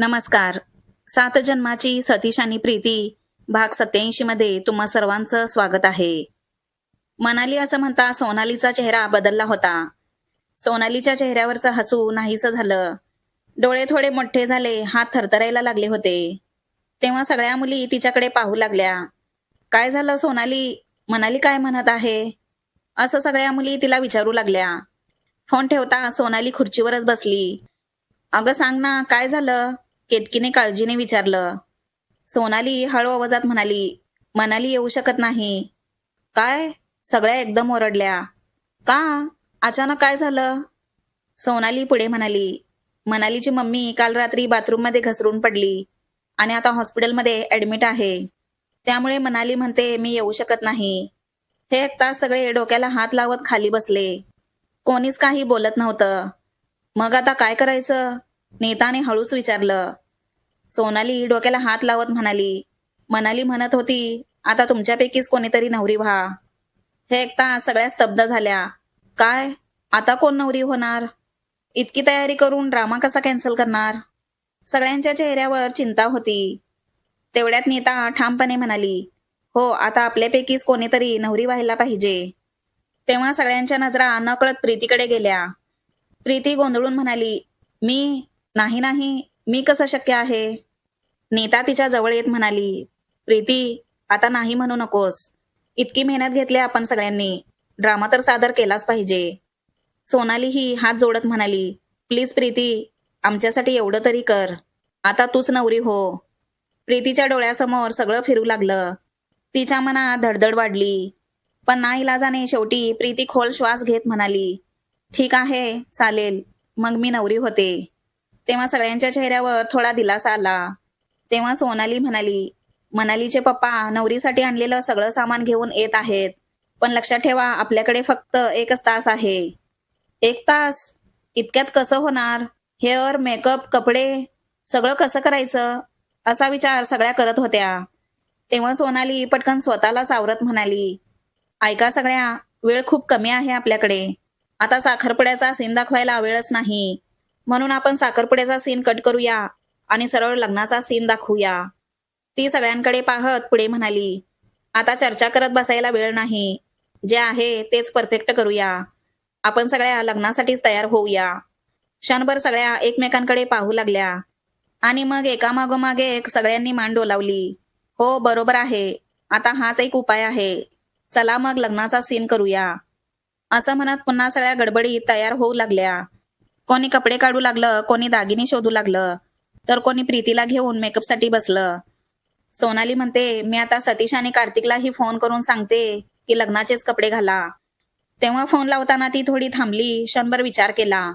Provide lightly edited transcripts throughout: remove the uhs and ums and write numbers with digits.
नमस्कार. सात जन्माची सतीश आणि प्रीती भाग 87 मध्ये तुम्हा सर्वांचं स्वागत आहे. मनाली असं म्हणता सोनालीचा चेहरा बदलला होता. सोनालीच्या चेहऱ्यावरचं हसू नाहीसं झालं. डोळे थोडे मोठे झाले, हात थरथरायला लागले होते. तेव्हा सगळ्या मुली तिच्याकडे पाहू लागल्या. काय झालं सोनाली? मनाली काय म्हणत आहे? असं सगळ्या मुली तिला विचारू लागल्या. फोन ठेवता सोनाली खुर्चीवरच बसली. अगं सांग ना, काय झालं? केतकीने काळजीने विचारलं. सोनाली हळू आवाजात म्हणाली, मनाली येऊ शकत नाही. काय? सगळ्या एकदम ओरडल्या. का? अचानक काय झालं? सोनाली पुढे म्हणाली, मनालीची मम्मी काल रात्री बाथरूममध्ये घसरून पडली आणि आता हॉस्पिटलमध्ये ऍडमिट आहे. त्यामुळे मनाली म्हणते मी येऊ शकत नाही. हे ऐकता सगळे डोक्याला हात लावत खाली बसले. कोणीच काही बोलत नव्हतं. मग आता काय करायचं? नीताने हळूच विचारलं. सोनाली डोक्याला हात लावत म्हणाली, मनाली म्हणत होती आता तुमच्यापैकीच कोणीतरी नवरी व्हा. हे ऐकता सगळ्या स्तब्ध झाल्या. काय? आता कोण नवरी होणार? इतकी तयारी करून ड्रामा कसा कॅन्सल करणार? सगळ्यांच्या चेहऱ्यावर चिंता होती. तेवढ्यात नीता ठामपणे म्हणाली, हो, आता आपल्यापैकीच कोणीतरी नवरी व्हायला पाहिजे. तेव्हा सगळ्यांच्या नजरा नकळत प्रीतीकडे गेल्या. प्रीती गोंधळून म्हणाली, मी? नाही नाही, मी कसं शक्य आहे? नीता तिच्या जवळ येत म्हणाली, प्रीती, आता नाही म्हणू नकोस. इतकी मेहनत घेतली आपण सगळ्यांनी. ड्रामा तर सादर केलाच पाहिजे. सोनाली ही हात जोडत म्हणाली, प्लीज प्रीती, आमच्यासाठी एवढं तरी कर. आता तूच नवरी हो. प्रीतीच्या डोळ्यासमोर सगळं फिरू लागलं. तिच्या मनात धडधड वाढली. पण नाईलाजाने शेवटी प्रीती खोल श्वास घेत म्हणाली, ठीक आहे, चालेल, मग मी नवरी होते. तेव्हा सगळ्यांच्या चेहऱ्यावर थोडा दिलासा आला. तेव्हा सोनाली म्हणाली, मनालीचे पप्पा नवरीसाठी आणलेलं सगळं सामान घेऊन येत आहेत. पण लक्षात ठेवा, आपल्याकडे फक्त 1 तास आहे. 1 तास? इतक्यात कसं होणार? हेअर, मेकअप, कपडे सगळं कसं करायचं? असा विचार सगळ्या करत होत्या. तेव्हा सोनाली पटकन स्वतःला सावरत म्हणाली, ऐका सगळ्या, वेळ खूप कमी आहे आपल्याकडे. आता साखरपुड्याचा सीन दाखवायला वेळच नाही. म्हणून आपण साखरपुड्याचा सीन कट करूया आणि सरळ लग्नाचा सीन दाखवूया. ती सगळ्यांकडे पाहत पुढे म्हणाली, आता चर्चा करत बसायला वेळ नाही. जे आहे तेच परफेक्ट करूया. आपण सगळ्या लग्नासाठीच तयार होऊया. क्षणभर सगळ्या एकमेकांकडे पाहू लागल्या आणि मग एकामागोमाग एक सगळ्यांनी मान डोलावली. हो, बरोबर आहे. आता हाच एक उपाय आहे. चला मग लग्नाचा सीन करूया. असं म्हणत पुन्हा सगळ्या गडबडीत तयार होऊ लागल्या. कोणी कपडे काढू लागलं, कोणी दागिने शोधू लागलं, तर कोणी प्रीतीला घेऊन मेकअपसाठी बसलं. सोनाली म्हणते, मी आता सतीश आणि कार्तिकलाही फोन करून सांगते की लग्नाचेच कपडे घाला. तेव्हा फोन लावताना ती थोडी थांबली, क्षणभर विचार केला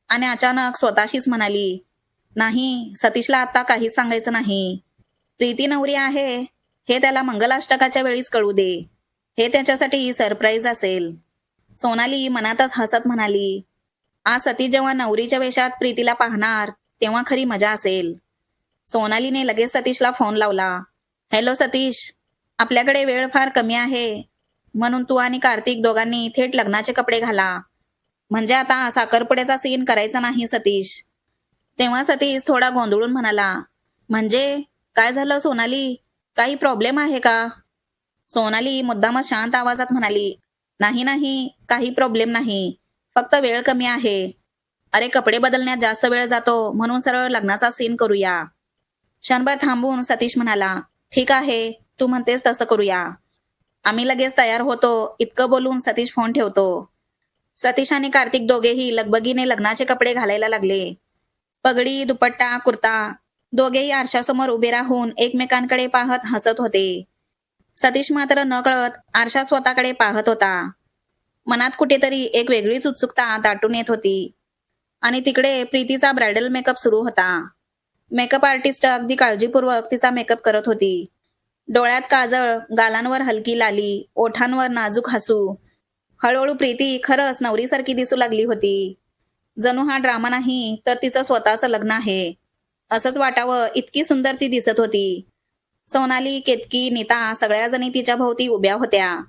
आणि अचानक स्वतःशीच म्हणाली, नाही, सतीशला आता काहीच सांगायचं नाही. प्रीती नवरी आहे हे त्याला मंगलाष्टकाच्या वेळीच कळू दे. हे त्याच्यासाठी सरप्राईज असेल. सोनाली मनातच हसत म्हणाली, आज सतीश जेव्हा नवरीच्या वेशात प्रीतीला पाहणार तेव्हा खरी मजा असेल. सोनालीने लगेच सतीशला फोन लावला. हॅलो सतीश, आपल्याकडे वेळ फार कमी आहे, म्हणून तू आणि कार्तिक दोघांनी थेट लग्नाचे कपडे घाला. म्हणजे आता साखरपुड्याचा सीन करायचा नाही सतीश. तेव्हा सतीश थोडा गोंधळून म्हणाला, म्हणजे काय झालं सोनाली? काही प्रॉब्लेम आहे का? सोनाली मुद्दामच शांत आवाजात म्हणाली, नाही नाही, काही प्रॉब्लेम नाही. फक्त वेळ कमी आहे. अरे, कपडे बदलण्यात जास्त वेळ जातो, म्हणून सरळ लग्नाचा सीन करूया. क्षणभर थांबून सतीश म्हणाला, ठीक आहे, तू म्हणतेस तसं करूया. आम्ही लगेच तयार होतो. इतकं बोलून सतीश फोन ठेवतो. सतीश आणि कार्तिक दोघेही लगबगीने लग्नाचे कपडे घालायला लागले. पगडी, दुपट्टा, कुर्ता. दोघेही आरशासमोर उभे राहून एकमेकांकडे पाहत हसत होते. सतीश मात्र नकळत आरशा स्वतःकडे पाहत होता. मनात कुठेतरी एक वेगळीच उत्सुकता दाटून येत होती. आणि तिकडे प्रीतीचा ब्रायडल मेकअप सुरू होता. मेकअप आर्टिस्ट अगदी काळजीपूर्वक तिचा मेकअप करत होती. डोळ्यात काजळ, गालांवर हलकी लाली, ओठांवर नाजूक हसू. हळूहळू प्रीती खरंच नवरीसारखी दिसू लागली होती. जणू हा ड्रामा नाही तर तिचं स्वतःचं लग्न आहे असंच वाटावं, इतकी सुंदर ती दिसत होती. सोनाली, केतकी, नीता सगळ्या जणी तिच्या भोवती उभ्या होत्या.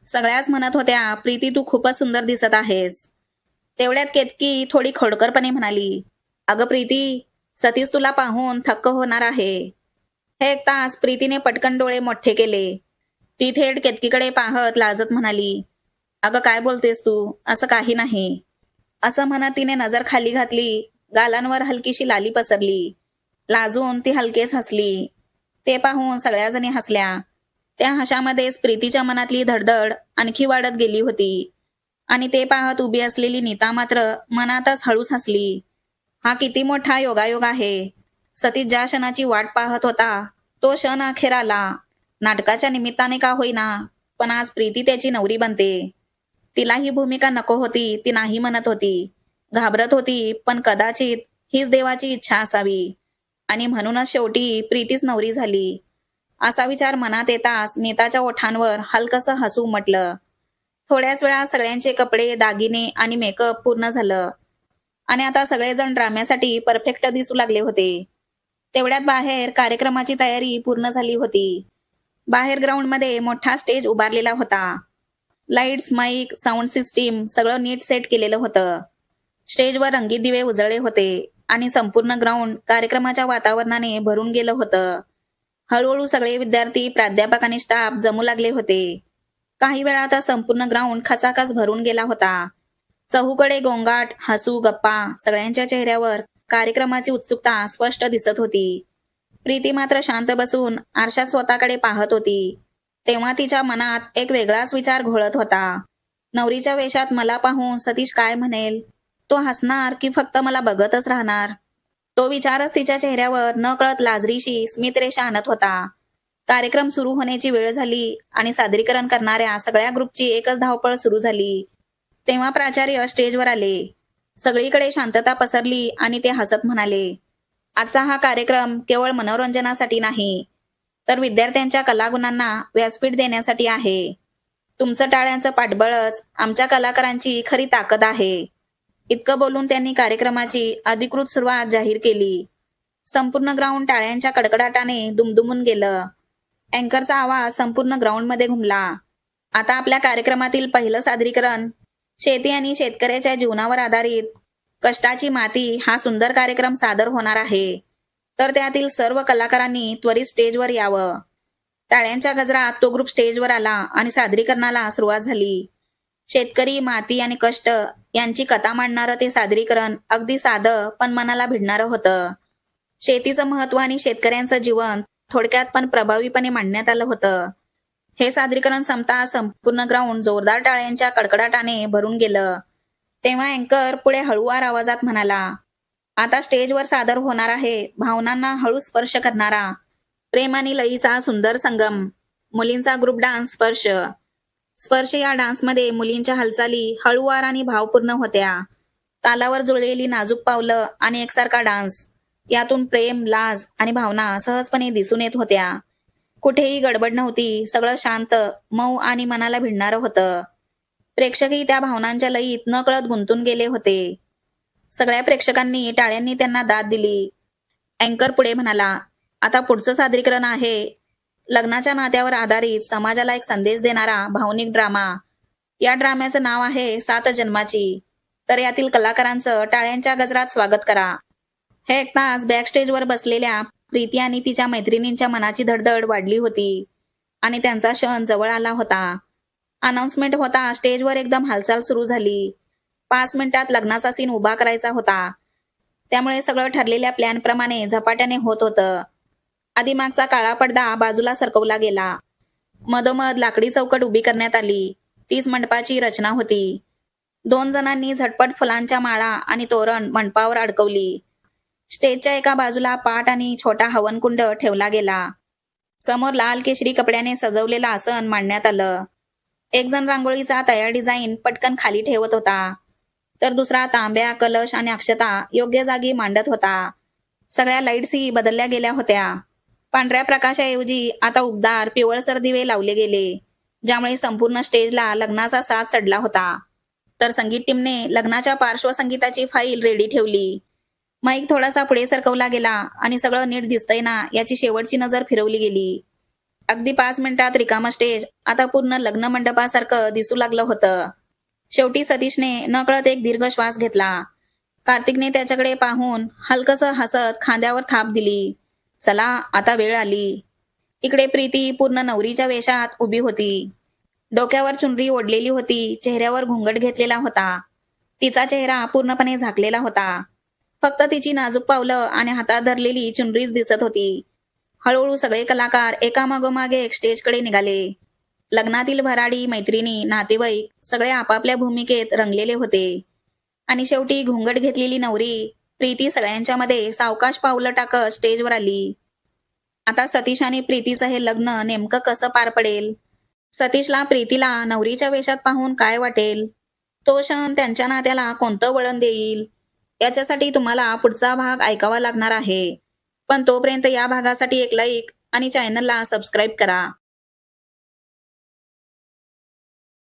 सगळ्याच म्हणत होत्या, प्रीती तू खूपच सुंदर दिसत आहेस. तेवढ्यात केतकी थोडी खोडकरपणे म्हणाली, अगं प्रीती, सतीश तुला पाहून थक्क होणार आहे. हे ऐकताच प्रीतीने पटकन डोळे मोठे केले. ती थेट केतकीकडे पाहत लाजत म्हणाली, अगं काय बोलतेस तू? असं काही नाही. असं म्हणत तिने नजर खाली घातली. गालांवर हलकीशी लाली पसरली. लाजून ती हलकेच हसली. ते पाहून सगळ्या जणी हसल्या. त्या हशामध्येच प्रीतीच्या मनातली धडधड आणखी वाढत गेली होती. आणि ते पाहत उभी असलेली नीता मात्र मनातच हळूच हसली. हा किती मोठा योगायोग आहे. सतीश ज्या क्षणाची वाट पाहत होता तो क्षण अखेर आला. नाटकाच्या निमित्ताने का होईना, पण आज प्रीती त्याची नवरी बनते. तिला ही भूमिका नको होती, ती नाही म्हणत होती. घाबरत होती, पण कदाचित हीच देवाची इच्छा असावी. आणि म्हणूनच शेवटी प्रीतीच नवरी झाली. असा विचार मनात येताच नीताच्या ओठांवर हलकसं हसू उमटलं. थोड्याच वेळात सगळ्यांचे कपडे, दागिने आणि मेकअप पूर्ण झालं. आणि आता सगळेजण ड्राम्यासाठी परफेक्ट दिसू लागले होते. तेवढ्यात बाहेर कार्यक्रमाची तयारी पूर्ण झाली होती. बाहेर ग्राउंडमध्ये मोठा स्टेज उभारलेला होता. लाईट्स, माईक, साऊंड सिस्टीम सगळं नीट सेट केलेलं होतं. स्टेजवर रंगीत दिवे उजळले होते आणि संपूर्ण ग्राउंड कार्यक्रमाच्या वातावरणाने भरून गेलं होतं. हळूहळू सगळे विद्यार्थी, प्राध्यापक आणि स्टाफ जमू लागले होते. काही वेळात संपूर्ण ग्राउंड खचाखच भरून गेला होता. चहूकडे गोंगाट, हसू, गप्पा, सगळ्यांच्या चेहऱ्यावर कार्यक्रमाची उत्सुकता स्पष्ट दिसत होती. प्रीती मात्र शांत बसून आरशात स्वतःकडे पाहत होती. तेव्हा तिच्या मनात एक वेगळाच विचार घोळत होता. नवरीच्या वेशात मला पाहून सतीश काय म्हणेल? तो हसणार की फक्त मला बघतच राहणार? तो विचारच तिच्या चेहऱ्यावर नकळत लाजरीशी स्मितरेषा आणत होता. कार्यक्रम सुरू होण्याची वेळ झाली आणि सादरीकरण करणाऱ्या सगळ्या ग्रुपची एकच धावपळ सुरू झाली. तेव्हा प्राचार्य स्टेजवर आले. सगळीकडे शांतता पसरली आणि ते हसत म्हणाले, आजचा हा कार्यक्रम केवळ मनोरंजनासाठी नाही, तर विद्यार्थ्यांच्या कलागुणांना व्यासपीठ देण्यासाठी आहे. तुमचं टाळ्यांचं पाठबळच आमच्या कलाकारांची खरी ताकद आहे. इतकं बोलून त्यांनी कार्यक्रमाची अधिकृत सुरुवात जाहीर केली. संपूर्ण ग्राउंड टाळ्यांच्या कडकडाटाने दुमदुमून गेलं. अँकरचा आवाज संपूर्ण ग्राउंडमध्ये घुमला. आता आपल्या कार्यक्रमातील पहिलं सादरीकरण शेती आणि शेतकऱ्याच्या जीवनावर आधारित कष्टाची माती हा सुंदर कार्यक्रम सादर होणार आहे. तर त्यातील सर्व कलाकारांनी त्वरित स्टेजवर यावं. टाळ्यांच्या गजरात तो ग्रुप स्टेजवर आला आणि सादरीकरणाला सुरुवात झाली. शेतकरी, माती आणि कष्ट यांची कथा मांडणारं ते सादरीकरण अगदी साधं पण मनाला भिडणारं होतं. शेतीचं महत्व आणि शेतकऱ्यांचं जीवन थोडक्यात पण प्रभावीपणे मांडण्यात आलं होतं. हे सादरीकरण संपता संपूर्ण ग्राउंड जोरदार टाळ्यांच्या कडकडाटाने भरून गेलं. तेव्हा अँकर पुढे हळूवार आवाजात म्हणाला, आता स्टेजवर सादर होणार आहे भावनांना हळू स्पर्श करणारा, प्रेम आणि लयीचा सुंदर संगम, मुलींचा ग्रुप डान्स स्पर्श. स्पर्श या डान्समध्ये मुलींच्या हालचाली हळूवार आणि भावपूर्ण होत्या. तालावर जुळलेली नाजूक पावलं आणि एकसारखा डान्स, यातून प्रेम, लाज आणि भावना सहजपणे दिसून येत होत्या. कुठेही गडबड नव्हती. सगळं शांत, मऊ आणि मनाला भिडणारं होतं. प्रेक्षकही त्या भावनांच्या लयीत नकळत गुंतून गेले होते. सगळ्या प्रेक्षकांनी टाळ्यांनी त्यांना दाद दिली. अँकर पुढे म्हणाला, आता पुढचं सादरीकरण आहे लग्नाच्या नात्यावर आधारित समाजाला एक संदेश देणारा भावनिक ड्रामा. या ड्राम्याचं नाव आहे 7 जन्माची. तर यातील कलाकारांचं टाळ्यांच्या गजरात स्वागत करा. हे ऐकताच बॅकस्टेजवर बसलेल्या प्रीती आणि तिच्या मैत्रिणींच्या मनाची धडधड वाढली होती आणि त्यांचा क्षण जवळ आला होता. अनाउन्समेंट होता. स्टेजवर एकदम हालचाल सुरू झाली. 5 मिनिटात लग्नाचा सीन उभा करायचा होता. त्यामुळे सगळं ठरलेल्या प्लॅनप्रमाणे झपाट्याने होत होतं. आधी मागचा काळा पडदा बाजूला सरकवला गेला. मधोमध लाकडी चौकट उभी करण्यात आली. तीच मंडपाची रचना होती. 2 जणांनी झटपट फुलांच्या माळा आणि तोरण मंडपावर अडकवली. स्टेजच्या एका बाजूला पाट आणि छोटा हवनकुंड ठेवला गेला. समोर लाल केशरी कपड्याने सजवलेलं आसन मांडण्यात आलं. एक जण रांगोळीचा तयार डिझाईन पटकन खाली ठेवत होता, तर दुसरा तांब्या, कलश आणि अक्षता योग्य जागी मांडत होता. सगळ्या लाईट्सही बदलल्या गेल्या होत्या. पांढऱ्या प्रकाशाऐवजी आता उबदार पिवळसर दिवे लावले गेले, ज्यामुळे संपूर्ण स्टेजला लग्नाचा साज चढला होता. तर संगीत टीमने लग्नाच्या पार्श्वसंगीताची फाईल रेडी ठेवली. माईक थोडासा पुढे सरकवला गेला आणि सगळं नीट दिसतंय ना याची शेवटची नजर फिरवली गेली. अगदी 5 मिनिटात रिकामं स्टेज आता पूर्ण लग्न मंडपासारखं दिसू लागलं होतं. शेवटी सतीशने नकळत एक दीर्घ श्वास घेतला. कार्तिकने त्याच्याकडे पाहून हलकसं हसत खांद्यावर थाप दिली. चला आता वेळ आली. इकडे प्रीती पूर्ण नवरीच्या वेशात उभी होती. डोक्यावर चुनरी ओढलेली होती, चेहऱ्यावर घुंगट घेतलेला होता. तिचा चेहरा पूर्णपणे झाकलेला होता. फक्त तिची नाजूक पावलं आणि हातात धरलेली चुनरीच दिसत होती. हळूहळू सगळे कलाकार एकामागोमाग एक स्टेजकडे निघाले. लग्नातील भराडी, मैत्रिणी, नातेवाईक सगळे आपापल्या भूमिकेत रंगलेले होते. आणि शेवटी घुंगट घेतलेली नवरी प्रीती सगळ्यांच्या मध्ये सावकाश पावलं टाकत स्टेजवर आली. आता सतीश आणि प्रीतीचं हे लग्न नेमकं कसं पार पडेल? सतीशला प्रीतीला नवरीच्या वेशात पाहून काय वाटेल? तो क्षण त्यांच्या नात्याला कोणतं वळण देईल? याच्यासाठी तुम्हाला पुढचा भाग ऐकावा लागणार आहे. पण तोपर्यंत या भागासाठी एक लाईक आणि चॅनलला सबस्क्राईब करा.